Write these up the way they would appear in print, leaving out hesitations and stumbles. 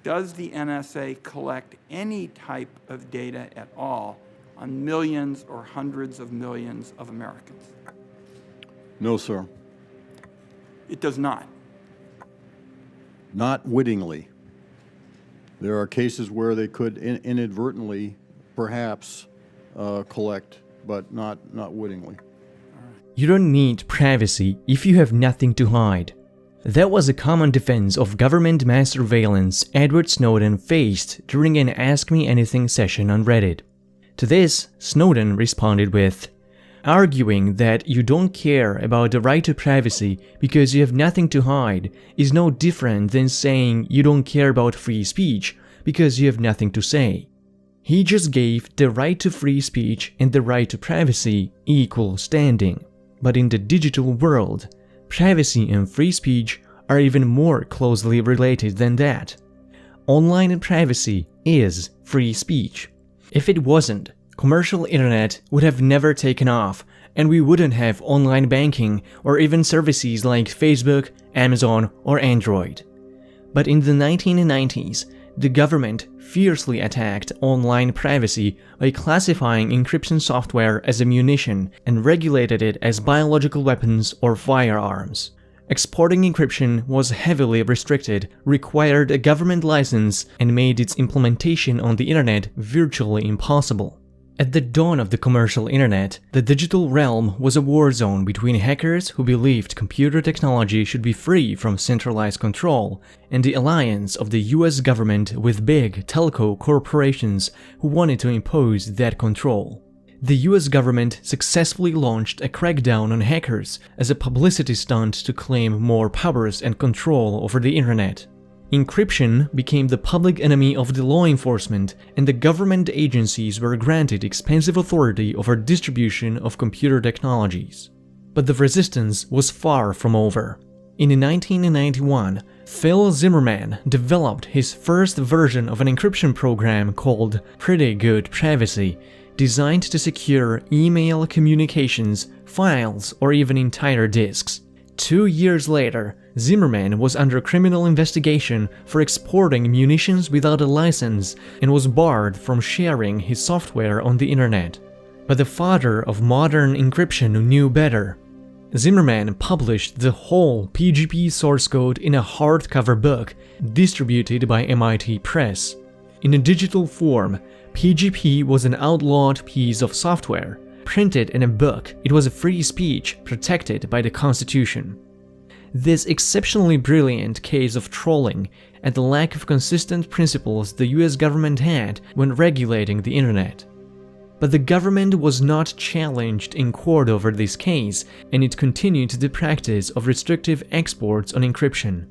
Does the NSA collect any type of data at all on millions or hundreds of millions of Americans? No, sir. It does not. Not wittingly. There are cases where they could inadvertently, perhaps, collect, but not wittingly. You don't need privacy if you have nothing to hide. That was a common defense of government mass surveillance Edward Snowden faced during an Ask Me Anything session on Reddit. To this, Snowden responded with, "Arguing that you don't care about the right to privacy because you have nothing to hide is no different than saying you don't care about free speech because you have nothing to say." He just gave the right to free speech and the right to privacy equal standing. But in the digital world, privacy and free speech are even more closely related than that. Online privacy is free speech. If it wasn't, commercial internet would have never taken off, and we wouldn't have online banking or even services like Facebook, Amazon, or Android. But in the 1990s, the government fiercely attacked online privacy by classifying encryption software as a munition and regulated it as biological weapons or firearms. Exporting encryption was heavily restricted, required a government license, and made its implementation on the internet virtually impossible. At the dawn of the commercial internet, the digital realm was a war zone between hackers who believed computer technology should be free from centralized control and the alliance of the US government with big telco corporations who wanted to impose that control. The US government successfully launched a crackdown on hackers as a publicity stunt to claim more powers and control over the internet. Encryption became the public enemy of the law enforcement, and the government agencies were granted expansive authority over distribution of computer technologies. But the resistance was far from over. In 1991, Phil Zimmermann developed his first version of an encryption program called Pretty Good Privacy, designed to secure email communications, files, or even entire disks. 2 years later, Zimmermann was under criminal investigation for exporting munitions without a license and was barred from sharing his software on the internet. But the father of modern encryption knew better. Zimmermann published the whole PGP source code in a hardcover book distributed by MIT Press. In a digital form, PGP was an outlawed piece of software. Printed in a book, it was a free speech protected by the Constitution. This exceptionally brilliant case of trolling and the lack of consistent principles the US government had when regulating the internet. But the government was not challenged in court over this case, and it continued the practice of restrictive exports on encryption.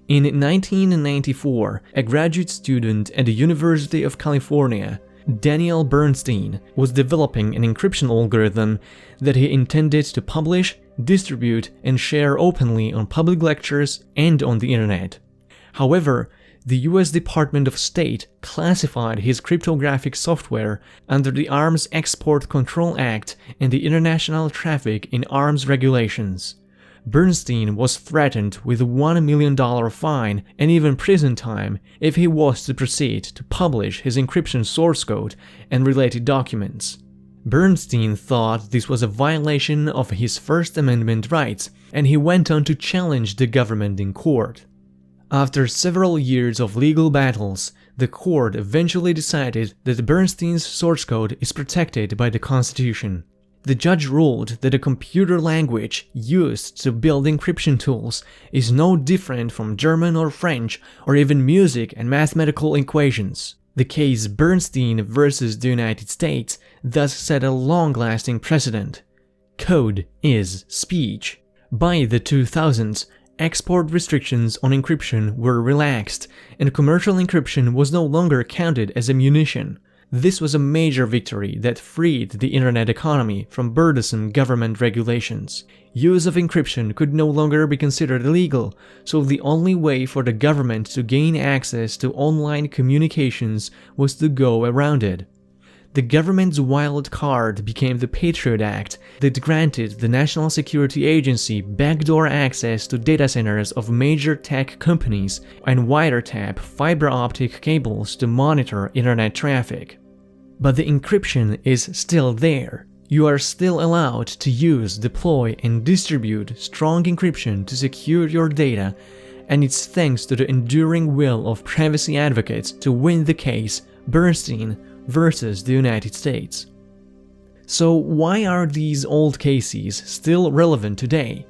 In 1994, a graduate student at the University of California, Daniel Bernstein, was developing an encryption algorithm that he intended to publish, distribute, and share openly on public lectures and on the internet. However, the US Department of State classified his cryptographic software under the Arms Export Control Act and the International Traffic in Arms Regulations. Bernstein was threatened with a $1 million fine and even prison time if he was to proceed to publish his encryption source code and related documents. Bernstein thought this was a violation of his First Amendment rights, and he went on to challenge the government in court. After several years of legal battles, the court eventually decided that Bernstein's source code is protected by the Constitution. The judge ruled that the computer language used to build encryption tools is no different from German or French or even music and mathematical equations. The case Bernstein versus the United States thus set a long-lasting precedent. Code is speech. By the 2000s, export restrictions on encryption were relaxed, and commercial encryption was no longer counted as a munition. This was a major victory that freed the internet economy from burdensome government regulations. Use of encryption could no longer be considered illegal, so the only way for the government to gain access to online communications was to go around it. The government's wild card became the Patriot Act that granted the National Security Agency backdoor access to data centers of major tech companies and wiretap fiber optic cables to monitor internet traffic. But the encryption is still there. You are still allowed to use, deploy, and distribute strong encryption to secure your data, and it's thanks to the enduring will of privacy advocates to win the case Bernstein versus the United States. So why are these old cases still relevant today?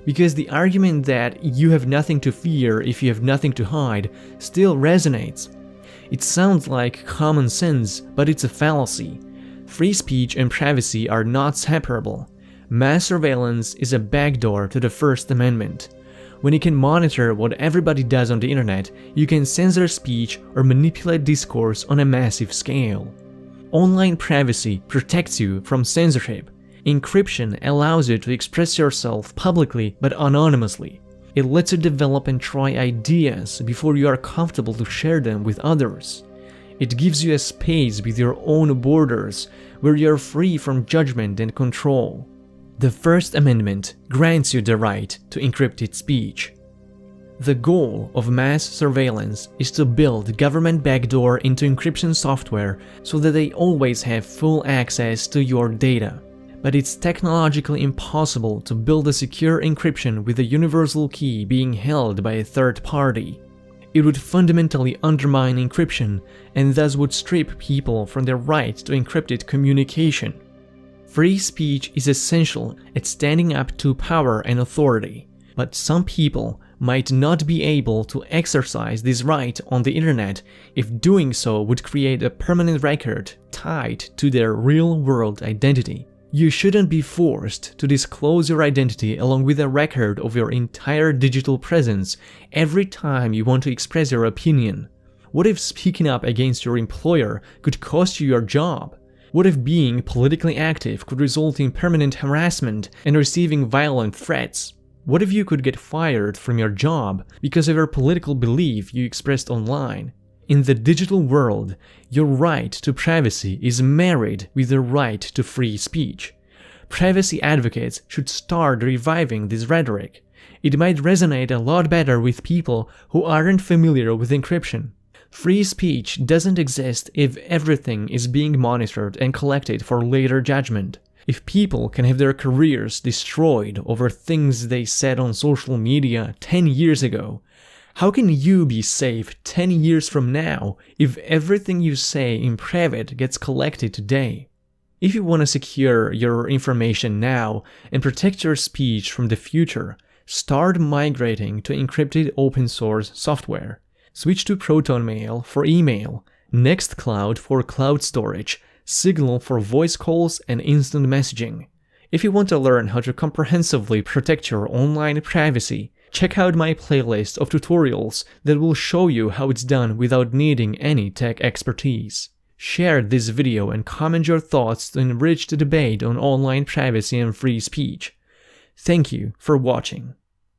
Because the argument that you have nothing to fear if you have nothing to hide still resonates. It sounds like common sense, but it's a fallacy. Free speech and privacy are not separable. Mass surveillance is a backdoor to the First Amendment. When you can monitor what everybody does on the internet, you can censor speech or manipulate discourse on a massive scale. Online privacy protects you from censorship. Encryption allows you to express yourself publicly but anonymously. It lets you develop and try ideas before you are comfortable to share them with others. It gives you a space with your own borders where you are free from judgment and control. The First Amendment grants you the right to encrypted speech. The goal of mass surveillance is to build government backdoor into encryption software so that they always have full access to your data. But it's technologically impossible to build a secure encryption with a universal key being held by a third party. It would fundamentally undermine encryption and thus would strip people from their right to encrypted communication. Free speech is essential at standing up to power and authority, but some people might not be able to exercise this right on the internet if doing so would create a permanent record tied to their real-world identity. You shouldn't be forced to disclose your identity along with a record of your entire digital presence every time you want to express your opinion. What if speaking up against your employer could cost you your job? What if being politically active could result in permanent harassment and receiving violent threats? What if you could get fired from your job because of your political belief you expressed online? In the digital world, your right to privacy is married with the right to free speech. Privacy advocates should start reviving this rhetoric. It might resonate a lot better with people who aren't familiar with encryption. Free speech doesn't exist if everything is being monitored and collected for later judgment. If people can have their careers destroyed over things they said on social media 10 years ago, how can you be safe 10 years from now if everything you say in private gets collected today? If you want to secure your information now and protect your speech from the future, start migrating to encrypted open source software. Switch to ProtonMail for email, Nextcloud for cloud storage, Signal for voice calls and instant messaging. If you want to learn how to comprehensively protect your online privacy, check out my playlist of tutorials that will show you how it's done without needing any tech expertise. Share this video and comment your thoughts to enrich the debate on online privacy and free speech. Thank you for watching.